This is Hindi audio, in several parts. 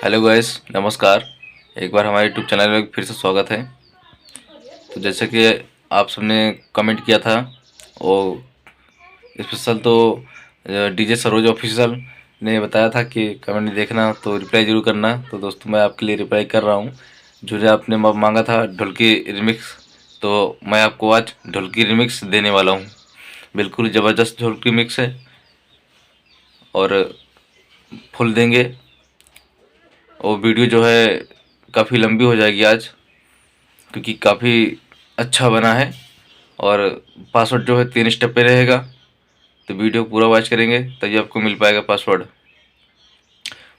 हेलो गाइस, नमस्कार। एक बार हमारे यूट्यूब चैनल में फिर से स्वागत है। तो जैसे कि आप सबने कमेंट किया था वो स्पेशल, तो डीजे सरोज ऑफिशियल ने बताया था कि कमेंट देखना तो रिप्लाई जरूर करना। तो दोस्तों, मैं आपके लिए रिप्लाई कर रहा हूँ। जो आपने मांगा था ढोलकी रिमिक्स, तो मैं आपको आज ढोलकी रिमिक्स देने वाला हूँ। बिल्कुल ज़बरदस्त ढोलकी रिमिक्स है और फुल देंगे। और वीडियो जो है काफ़ी लंबी हो जाएगी आज, क्योंकि काफ़ी अच्छा बना है। और पासवर्ड जो है 3 स्टेप पे रहेगा, तो वीडियो पूरा वॉच करेंगे तभी आपको मिल पाएगा पासवर्ड।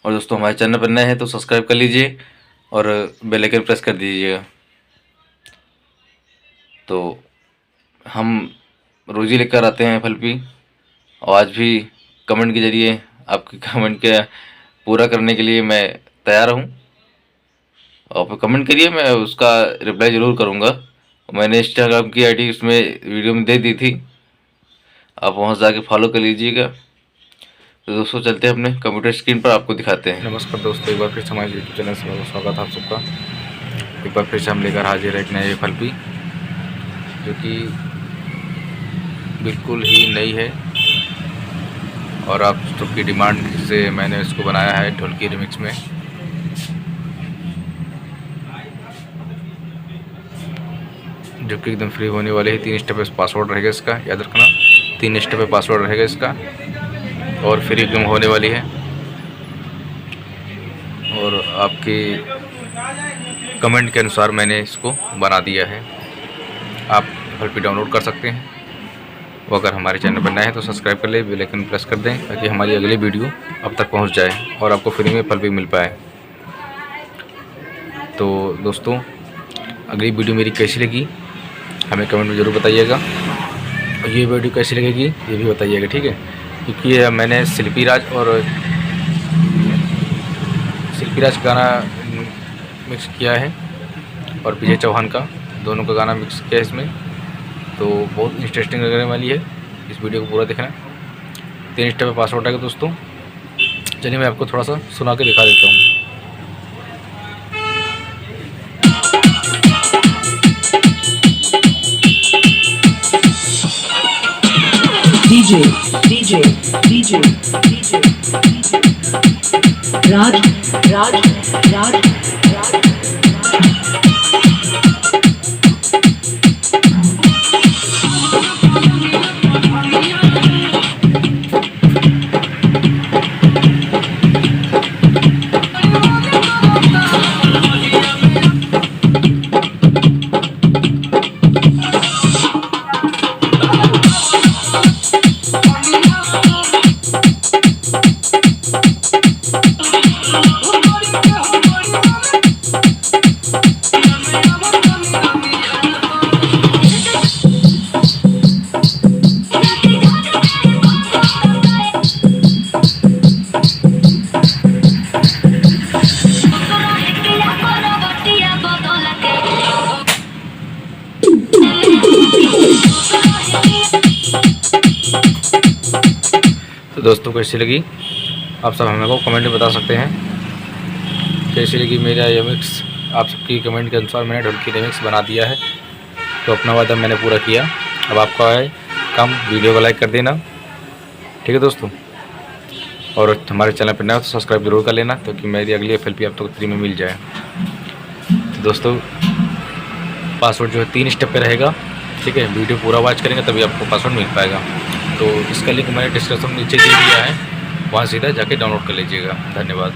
और दोस्तों, हमारे चैनल पर नए हैं तो सब्सक्राइब कर लीजिए और बेल आइकन प्रेस कर दीजिएगा। तो हम रोज़ ही लेकर आते हैं एफएलपी, और आज भी कमेंट के ज़रिए आपके कमेंट के पूरा करने के लिए मैं तैयार हूँ। आप कमेंट करिए, मैं उसका रिप्लाई ज़रूर करूँगा। मैंने इंस्टाग्राम की आईडी उसमें वीडियो में दे दी थी, आप वहाँ से जाके फॉलो कर लीजिएगा। तो दोस्तों, चलते हैं अपने कंप्यूटर स्क्रीन पर, आपको दिखाते हैं। नमस्कार दोस्तों, एक बार फिर से हमारे यूट्यूब चैनल से स्वागत है आप सबका। एक बार फिर से हम लेकर हाजिर है एक नई एफएलपी जो कि बिल्कुल ही नई है और आप सबकी डिमांड से मैंने इसको बनाया है ढोलकी रिमिक्स में। जो कि एकदम फ्री होने वाले है। 3 स्टेप पे पासवर्ड रहेगा इसका, याद रखना। 3 स्टेप पे पासवर्ड रहेगा इसका और फ्री एकदम होने वाली है। और आपके कमेंट के अनुसार मैंने इसको बना दिया है। आप एफएलपी डाउनलोड कर सकते हैं। वो अगर हमारे चैनल पर नए हैं तो सब्सक्राइब कर ले, बेल आइकन प्रेस कर दें ताकि हमारी अगली वीडियो अब तक पहुंच जाए और आपको फ्री में एफएलपी मिल पाए। तो दोस्तों, अगली वीडियो मेरी कैसी लगी हमें कमेंट में ज़रूर बताइएगा, और ये वीडियो कैसी लगेगी ये भी बताइएगा, ठीक है। क्योंकि मैंने शिल्पी राज गाना मिक्स किया है और विजय चौहान का, दोनों का गाना मिक्स किया है इसमें। तो बहुत इंटरेस्टिंग लगने वाली है, इस वीडियो को पूरा देखना। 3 स्टेप पे पासवर्ड आएगा दोस्तों। चलिए मैं आपको थोड़ा सा सुना के दिखा देता हूँ। DJ, DJ, DJ, DJ, Raj, Raj, Raj, Raj. तो दोस्तों, कैसी लगी आप सब हमें को कमेंट में बता सकते हैं। कैसी लगी मेरा ये मिक्स। आप सबकी कमेंट के अनुसार मैंने ढोलकी रिमिक्स बना दिया है। तो अपना वादा मैंने पूरा किया। अब आपका है काम वीडियो को लाइक कर देना, ठीक है दोस्तों। और हमारे चैनल पर नया तो सब्सक्राइब जरूर कर लेना ताकि मेरी अगली एफएलपी आप तक फ्री में मिल जाए। दोस्तों, पासवर्ड जो है 3 स्टेप पे रहेगा, ठीक है। वीडियो पूरा वॉच करेंगे तभी आपको पासवर्ड मिल पाएगा। तो इसका लिंक मैंने डिस्क्रिप्शन में नीचे दे दिया है, वहाँ सीधा जाके डाउनलोड कर लीजिएगा। धन्यवाद।